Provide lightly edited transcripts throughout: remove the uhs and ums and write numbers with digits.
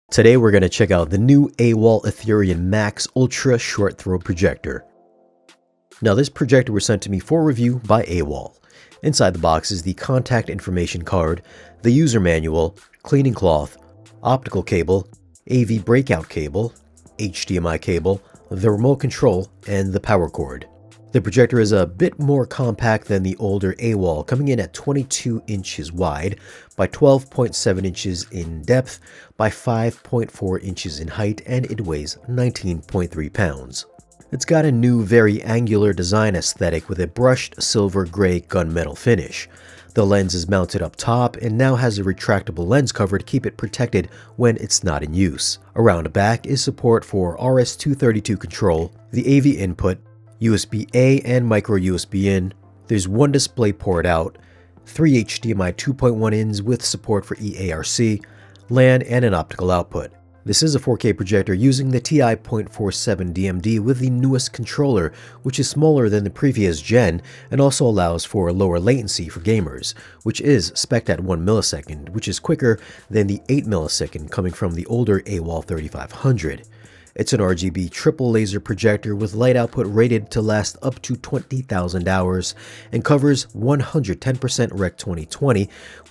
Today we're going to check out the new AWOL Aetherion MAX Ultra Short Throw Projector. Now this projector was sent to me for review by AWOL. Inside the box is the contact information card, the user manual, cleaning cloth, optical cable, AV breakout cable, HDMI cable, the remote control, and the power cord. The projector is a bit more compact than the older AWOL, coming in at 22 inches wide by 12.7 inches in depth by 5.4 inches in height, and it weighs 19.3 pounds. It's got a new very angular design aesthetic with a brushed silver gray gunmetal finish. The lens is mounted up top and now has a retractable lens cover to keep it protected when it's not in use. Around the back is support for RS-232 control, the AV input, USB-A and micro USB in. There's one display port out, 3 HDMI 2.1 ins with support for eARC, LAN, and an optical output. This is a 4K projector using the TI.47 DMD with the newest controller, which is smaller than the previous gen and also allows for lower latency for gamers, which is spec'd at 1 millisecond, which is quicker than the 8 millisecond coming from the older AWOL 3500. It's an RGB triple laser projector with light output rated to last up to 20,000 hours and covers 110% Rec 2020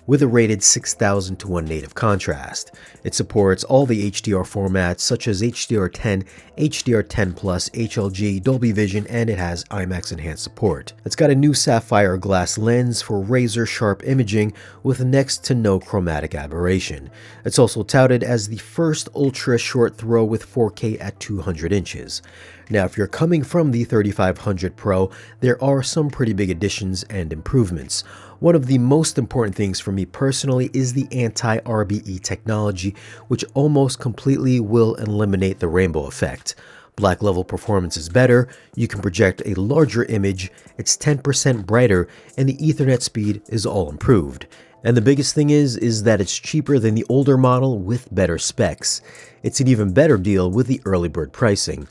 with a rated 6,000 to 1 native contrast. It supports all the HDR formats such as HDR10, HDR10+, HLG, Dolby Vision, and it has IMAX enhanced support. It's got a new sapphire glass lens for razor sharp imaging with next to no chromatic aberration. It's also touted as the first ultra short throw with 4K at 200 inches. Now, if you're coming from the 3500 Pro, there are some pretty big additions and improvements. One of the most important things for me personally is the anti-RBE technology, which almost completely will eliminate the rainbow effect. Black level performance is better, you can project a larger image, it's 10% brighter, and the Ethernet speed is all improved. And the biggest thing is that it's cheaper than the older model with better specs. It's an even better deal with the early bird pricing.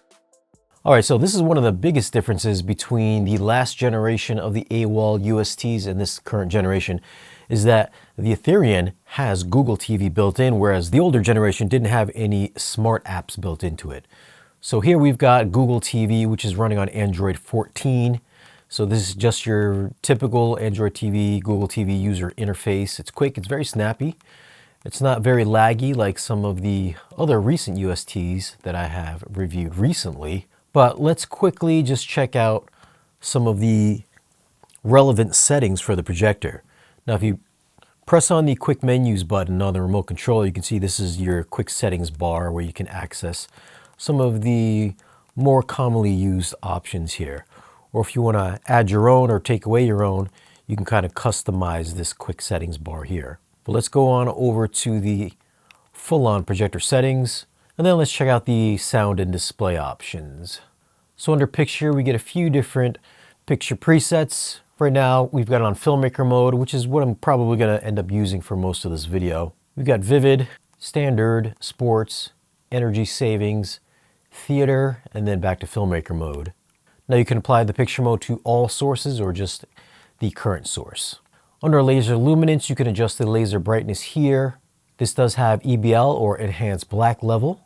Alright, so this is one of the biggest differences between the last generation of the AWOL USTs and this current generation, is that the Aetherion has Google TV built in, whereas the older generation didn't have any smart apps built into it. So here we've got Google TV, which is running on Android 14. So this is just your typical Android TV, Google TV user interface. It's quick, it's very snappy. It's not very laggy like some of the other recent USTs that I have reviewed recently. But let's quickly just check out some of the relevant settings for the projector. Now, if you press on the quick menus button on the remote control, you can see this is your quick settings bar where you can access some of the more commonly used options here. Or if you want to add your own or take away your own, you can kind of customize this quick settings bar here. But let's go on over to the full-on projector settings, and then let's check out the sound and display options. So under picture, we get a few different picture presets. Right now, we've got it on filmmaker mode, which is what I'm probably going to end up using for most of this video. We've got vivid, standard, sports, energy savings, theater, and then back to filmmaker mode. Now you can apply the picture mode to all sources or just the current source. Under laser luminance, you can adjust the laser brightness here. This does have EBL or enhanced black level,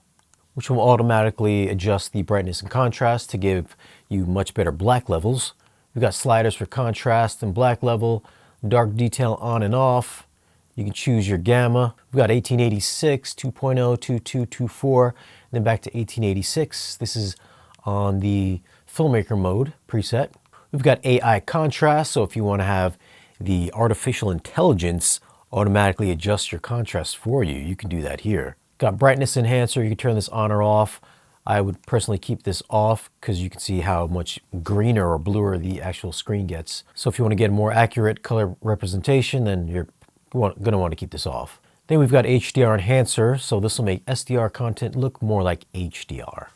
which will automatically adjust the brightness and contrast to give you much better black levels. We've got sliders for contrast and black level, dark detail on and off. You can choose your gamma. We've got 1886, 2.0, 22, 24, and then back to 1886. This is on the filmmaker mode preset. We've got AI contrast, so if you want to have the artificial intelligence automatically adjust your contrast for you, you can do that here. Got brightness enhancer, you can turn this on or off. I would personally keep this off because you can see how much greener or bluer the actual screen gets. So if you want to get a more accurate color representation, then you're going to want to keep this off. Then we've got HDR enhancer, so this will make SDR content look more like HDR.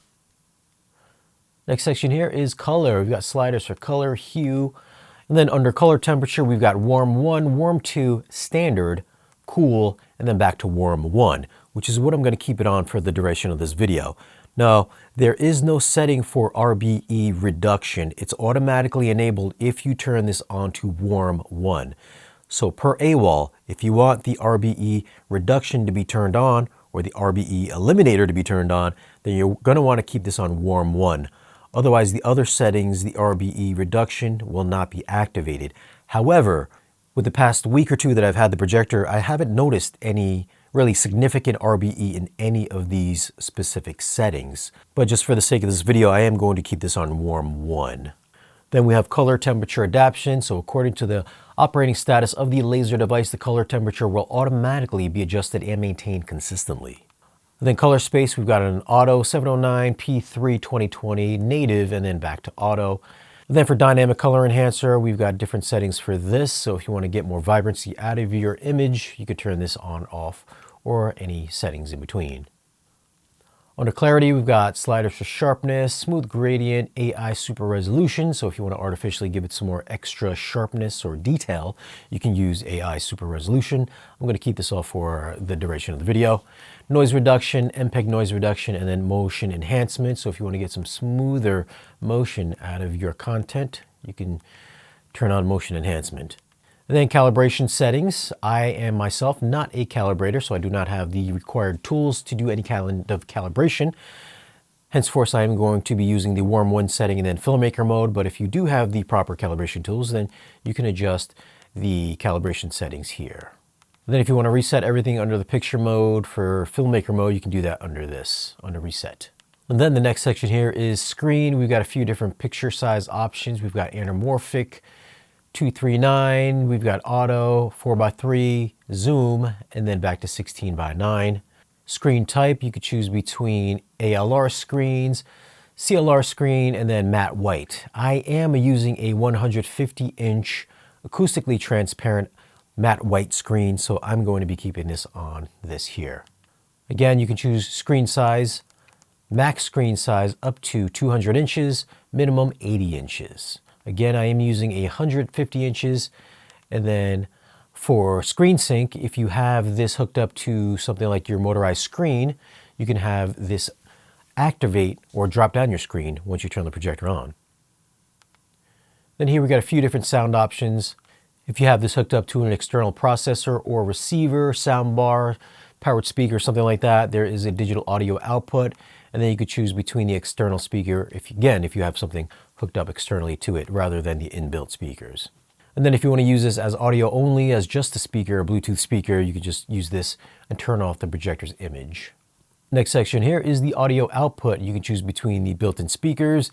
Next section here is color. We've got sliders for color, hue, and then under color temperature, we've got warm 1, warm 2, standard, cool, and then back to warm 1, which is what I'm going to keep it on for the duration of this video. Now, there is no setting for RBE reduction. It's automatically enabled if you turn this on to warm 1. So per AWOL, if you want the RBE reduction to be turned on, or the RBE eliminator to be turned on, then you're going to want to keep this on warm 1. Otherwise, the other settings, the RBE reduction, will not be activated. However, with the past week or two that I've had the projector, I haven't noticed any really significant RBE in any of these specific settings. But just for the sake of this video, I am going to keep this on warm 1. Then we have color temperature adaptation. So according to the operating status of the laser device, the color temperature will automatically be adjusted and maintained consistently. And then color space, we've got an auto 709, P3 2020, native, and then back to auto. And then for dynamic color enhancer, we've got different settings for this. So if you want to get more vibrancy out of your image, you could turn this on, off, or any settings in between. Under clarity, we've got sliders for sharpness, smooth gradient, AI super resolution. So if you want to artificially give it some more extra sharpness or detail, you can use AI super resolution. I'm going to keep this off for the duration of the video. Noise reduction, MPEG noise reduction, and then motion enhancement. So if you want to get some smoother motion out of your content, you can turn on motion enhancement. And then calibration settings. I am myself not a calibrator, so I do not have the required tools to do any kind of calibration. Henceforth, I am going to be using the warm 1 setting and then filmmaker mode. But if you do have the proper calibration tools, then you can adjust the calibration settings here. And then if you want to reset everything under the picture mode for filmmaker mode, you can do that under this, under reset. And then the next section here is screen. We've got a few different picture size options. We've got anamorphic, 239, we've got auto, 4:3, zoom, and then back to 16:9. Screen type, you could choose between ALR screens, CLR screen, and then matte white. I am using a 150-inch acoustically transparent matte white screen, so I'm going to be keeping this on this here. Again, you can choose screen size, max screen size up to 200 inches, minimum 80 inches. Again, I am using 150 inches, and then for screen sync, if you have this hooked up to something like your motorized screen, you can have this activate or drop down your screen once you turn the projector on. Then here we got a few different sound options. If you have this hooked up to an external processor or receiver, soundbar, powered speaker, something like that, there is a digital audio output, and then you could choose between the external speaker, if you have something hooked up externally to it rather than the inbuilt speakers. And then if you want to use this as audio only, as just a speaker, a Bluetooth speaker, you could just use this and turn off the projector's image. Next section here is the audio output. You can choose between the built-in speakers,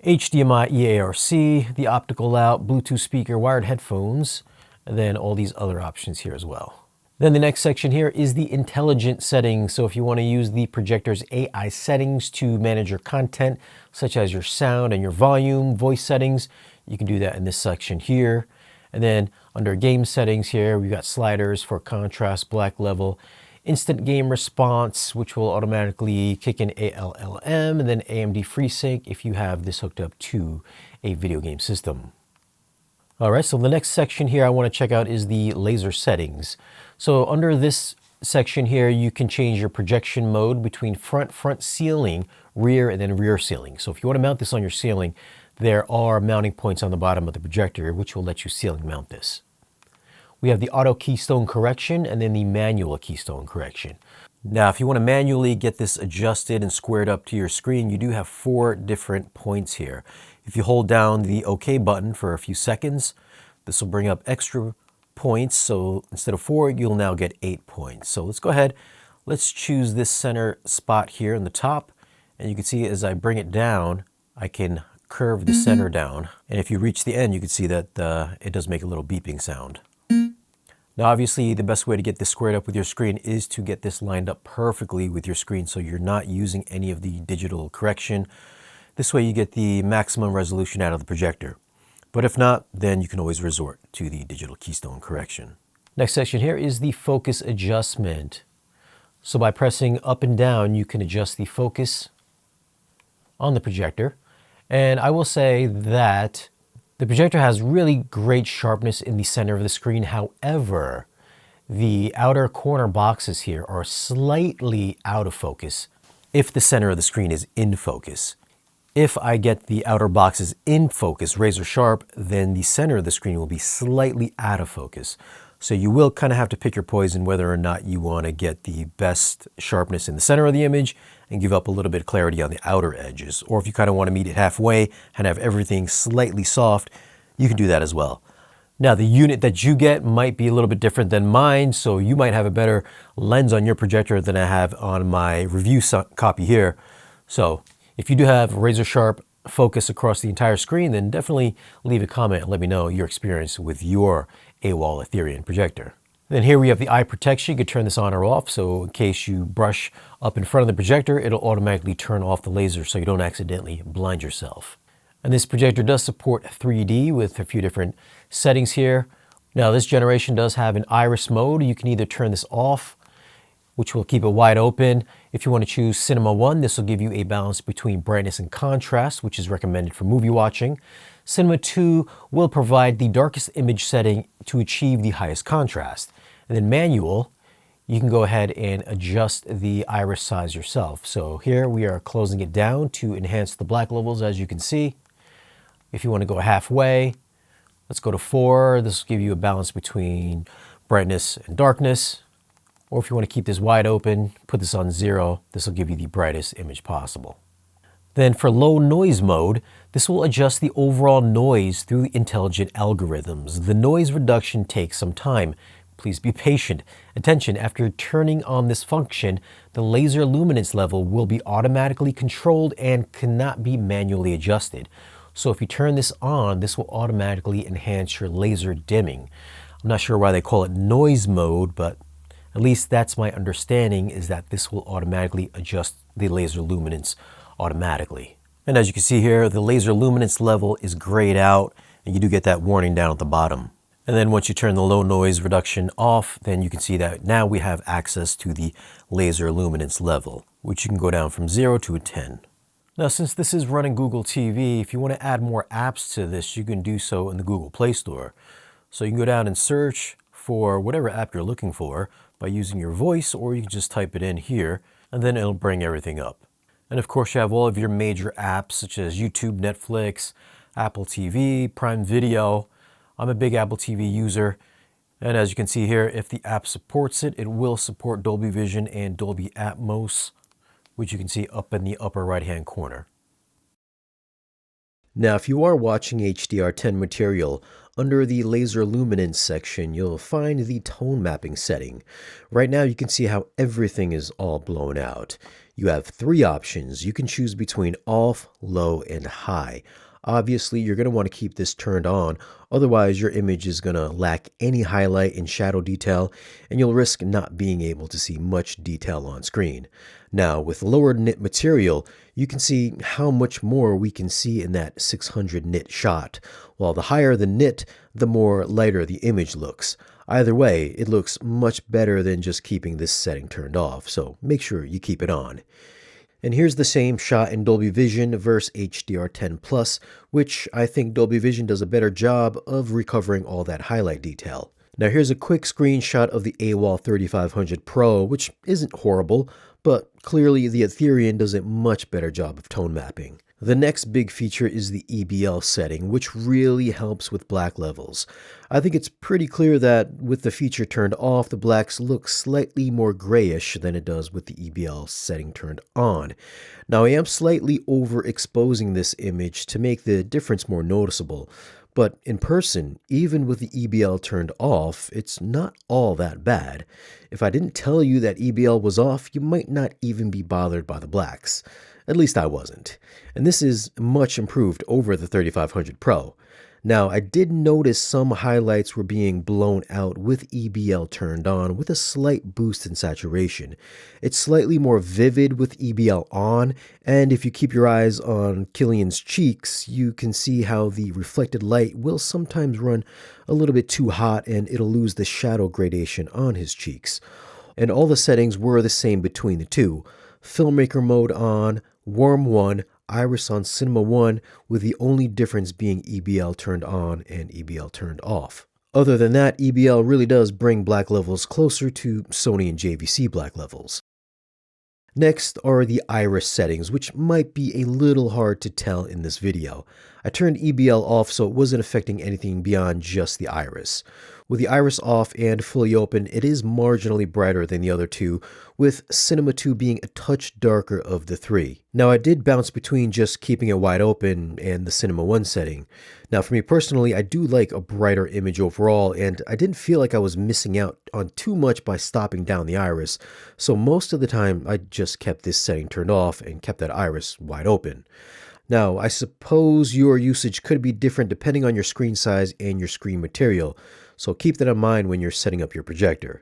HDMI EARC, the optical out, Bluetooth speaker, wired headphones, and then all these other options here as well. Then the next section here is the intelligent settings. So if you want to use the projector's AI settings to manage your content, such as your sound and your volume, voice settings, you can do that in this section here. And then under game settings here, we've got sliders for contrast, black level, instant game response, which will automatically kick in ALLM, and then AMD FreeSync if you have this hooked up to a video game system. All right, so the next section here I want to check out is the laser settings. So under this section here, you can change your projection mode between front ceiling, rear, and then rear ceiling. So if you want to mount this on your ceiling, there are mounting points on the bottom of the projector, which will let you ceiling mount this. We have the auto keystone correction and then the manual keystone correction. Now, if you want to manually get this adjusted and squared up to your screen, you do have 4 different points here. If you hold down the OK button for a few seconds, this will bring up extra points. So instead of 4, you'll now get 8 points. So let's go ahead. Let's choose this center spot here in the top. And you can see as I bring it down, I can curve the center down. And if you reach the end, you can see that it does make a little beeping sound. Now, obviously, the best way to get this squared up with your screen is to get this lined up perfectly with your screen so you're not using any of the digital correction. This way you get the maximum resolution out of the projector. But if not, then you can always resort to the digital keystone correction. Next section here is the focus adjustment. So by pressing up and down, you can adjust the focus on the projector. And I will say that the projector has really great sharpness in the center of the screen. However, the outer corner boxes here are slightly out of focus if the center of the screen is in focus. If I get the outer boxes in focus, razor sharp, then the center of the screen will be slightly out of focus. So you will kind of have to pick your poison whether or not you want to get the best sharpness in the center of the image and give up a little bit of clarity on the outer edges. Or if you kind of want to meet it halfway and have everything slightly soft, you can do that as well. Now, the unit that you get might be a little bit different than mine, so you might have a better lens on your projector than I have on my review copy here. So if you do have razor sharp focus across the entire screen, then definitely leave a comment and let me know your experience with your AWOL Aetherion projector. Then here we have the eye protection. You can turn this on or off, so in case you brush up in front of the projector, it'll automatically turn off the laser so you don't accidentally blind yourself. And this projector does support 3D with a few different settings here. Now this generation does have an iris mode. You can either turn this off, which will keep it wide open. If you want to choose Cinema 1, this will give you a balance between brightness and contrast, which is recommended for movie watching. Cinema 2 will provide the darkest image setting to achieve the highest contrast. And then Manual, you can go ahead and adjust the iris size yourself. So here we are closing it down to enhance the black levels, as you can see. If you want to go halfway, let's go to 4. This will give you a balance between brightness and darkness. Or if you want to keep this wide open, put this on 0. This will give you the brightest image possible. Then for low noise mode, this will adjust the overall noise through intelligent algorithms. The noise reduction takes some time. Please be patient. Attention, after turning on this function, the laser luminance level will be automatically controlled and cannot be manually adjusted. So if you turn this on, this will automatically enhance your laser dimming. I'm not sure why they call it noise mode, but at least that's my understanding, is that this will automatically adjust the laser luminance automatically. And as you can see here, the laser luminance level is grayed out, and you do get that warning down at the bottom. And then once you turn the low noise reduction off, then you can see that now we have access to the laser luminance level, which you can go down from 0 to a 10. Now, since this is running Google TV, if you want to add more apps to this, you can do so in the Google Play Store. So you can go down and search for whatever app you're looking for by using your voice, or you can just type it in here, and then it'll bring everything up. And of course, you have all of your major apps, such as YouTube, Netflix, Apple TV, Prime Video. I'm a big Apple TV user. And as you can see here, if the app supports it, it will support Dolby Vision and Dolby ATMOS, which you can see up in the upper right-hand corner. Now, if you are watching HDR10 material, under the laser luminance section, you'll find the tone mapping setting. Right now, you can see how everything is all blown out. You have 3 options. You can choose between off, low, and high. Obviously, you're going to want to keep this turned on, otherwise your image is going to lack any highlight and shadow detail, and you'll risk not being able to see much detail on screen. Now, with lower nit material, you can see how much more we can see in that 600 nit shot, while the higher the nit, the more lighter the image looks. Either way, it looks much better than just keeping this setting turned off, so make sure you keep it on. And here's the same shot in Dolby Vision versus HDR10 Plus, which I think Dolby Vision does a better job of recovering all that highlight detail. Now here's a quick screenshot of the AWOL 3500 Pro, which isn't horrible, but clearly the Aetherion does a much better job of tone mapping. The next big feature is the EBL setting, which really helps with black levels. I think it's pretty clear that with the feature turned off, the blacks look slightly more grayish than it does with the EBL setting turned on. Now I am slightly overexposing this image to make the difference more noticeable, but in person, even with the EBL turned off, it's not all that bad. If I didn't tell you that EBL was off, you might not even be bothered by the blacks. At least I wasn't. And this is much improved over the 3500 Pro. Now, I did notice some highlights were being blown out with EBL turned on with a slight boost in saturation. It's slightly more vivid with EBL on, and if you keep your eyes on Killian's cheeks, you can see how the reflected light will sometimes run a little bit too hot and it'll lose the shadow gradation on his cheeks. And all the settings were the same between the two. Filmmaker mode on, Warm 1, Iris on Cinema 1, with the only difference being EBL turned on and EBL turned off. Other than that, EBL really does bring black levels closer to Sony and JVC black levels. Next are the iris settings, which might be a little hard to tell in this video. I turned EBL off so it wasn't affecting anything beyond just the iris. With the iris off and fully open, it is marginally brighter than the other two, with Cinema 2 being a touch darker of the three. Now I did bounce between just keeping it wide open and the Cinema 1 setting. Now for me personally, I do like a brighter image overall, and I didn't feel like I was missing out on too much by stopping down the iris, so most of the time I just kept this setting turned off and kept that iris wide open. Now, I suppose your usage could be different depending on your screen size and your screen material, so keep that in mind when you're setting up your projector.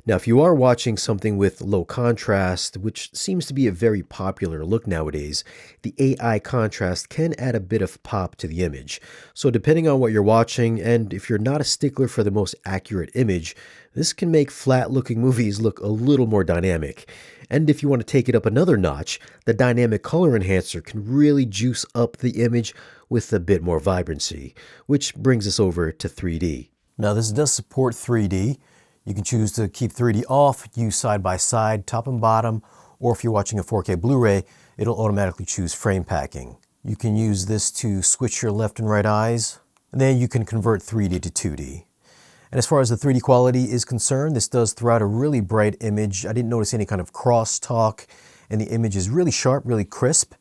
Now, if you are watching something with low contrast, which seems to be a very popular look nowadays, the AI contrast can add a bit of pop to the image. So depending on what you're watching, and if you're not a stickler for the most accurate image, this can make flat-looking movies look a little more dynamic. And if you want to take it up another notch, the dynamic color enhancer can really juice up the image with a bit more vibrancy, which brings us over to 3D. Now this does support 3D. You can choose to keep 3D off, use side by side, top and bottom, or if you're watching a 4K Blu-ray, it'll automatically choose frame packing. You can use this to switch your left and right eyes, and then you can convert 3D to 2D. And as far as the 3D quality is concerned, this does throw out a really bright image. I didn't notice any kind of crosstalk, and the image is really sharp, really crisp.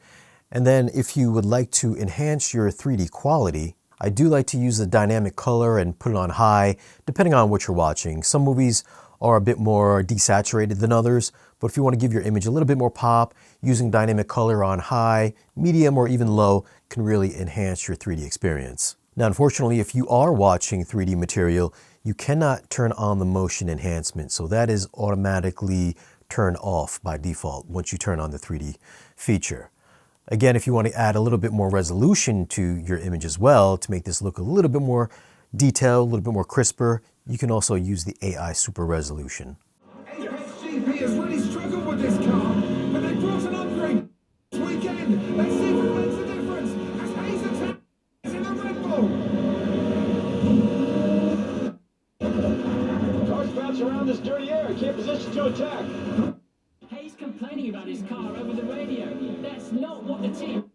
And then if you would like to enhance your 3D quality, I do like to use the dynamic color and put it on high, depending on what you're watching. Some movies are a bit more desaturated than others, but if you want to give your image a little bit more pop, using dynamic color on high, medium, or even low can really enhance your 3D experience. Now, unfortunately, if you are watching 3D material, you cannot turn on the motion enhancement, so that is automatically turned off by default once you turn on the 3D feature. Again, if you want to add a little bit more resolution to your image as well to make this look a little bit more detailed, a little bit more crisper, you can also use the AI Super Resolution. AWOL has really struggled with this car, but they brought an upgrade this weekend. Let's see if it makes a difference as Hayes attacks in the Red Bull. Cars bounce around this dirty air, can't position to attack. He's complaining about his car over the radio. That's not what the team...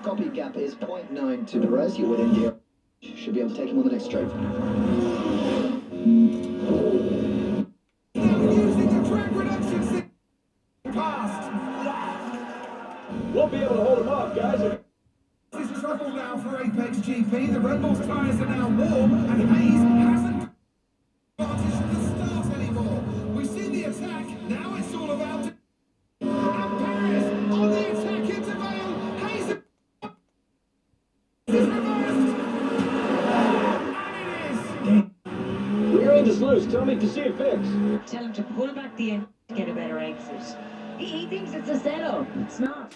Copy gap is 0.9 to Perez. You win India. Should be able to take him on the next straight. Using the track reduction system past. Won't be able to hold him off, guys. This is trouble now for Apex GP. The Red Bull's tyres are now warm, and Hayes hasn't advantage from the start anymore. We've seen the attack. Now it's all about. And Perez on the attack into Vale. Hayes is reversed. And it is. Rear end is loose. Tell me to see it fixed. Tell him to pull back the end to get a better exit. He thinks it's a setup. It's not.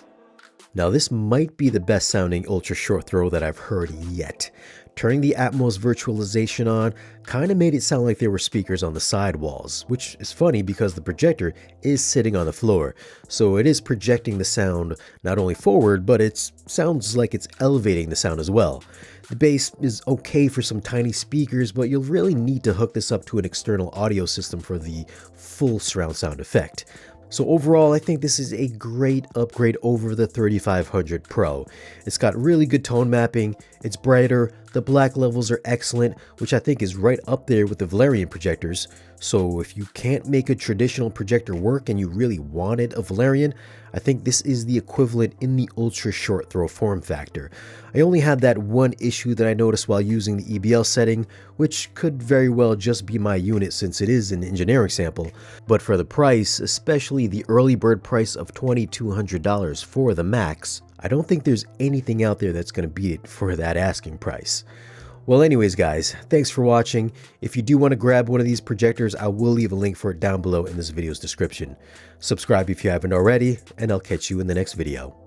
Now this might be the best sounding ultra short throw that I've heard yet. Turning the ATMOS virtualization on kind of made it sound like there were speakers on the sidewalls, which is funny because the projector is sitting on the floor, so it is projecting the sound not only forward, but it sounds like it's elevating the sound as well. The bass is okay for some tiny speakers, but you'll really need to hook this up to an external audio system for the full surround sound effect. So overall, I think this is a great upgrade over the 3500 Pro. It's got really good tone mapping, it's brighter, the black levels are excellent, which I think is right up there with the Valerian projectors. So if you can't make a traditional projector work and you really wanted a Valerian, I think this is the equivalent in the ultra short throw form factor. I only had that one issue that I noticed while using the EBL setting, which could very well just be my unit since it is an engineering sample, but for the price, especially the early bird price of $2,200 for the Max, I don't think there's anything out there that's going to beat it for that asking price. Well anyways guys, thanks for watching. If you do want to grab one of these projectors, I will leave a link for it down below in this video's description. Subscribe if you haven't already, and I'll catch you in the next video.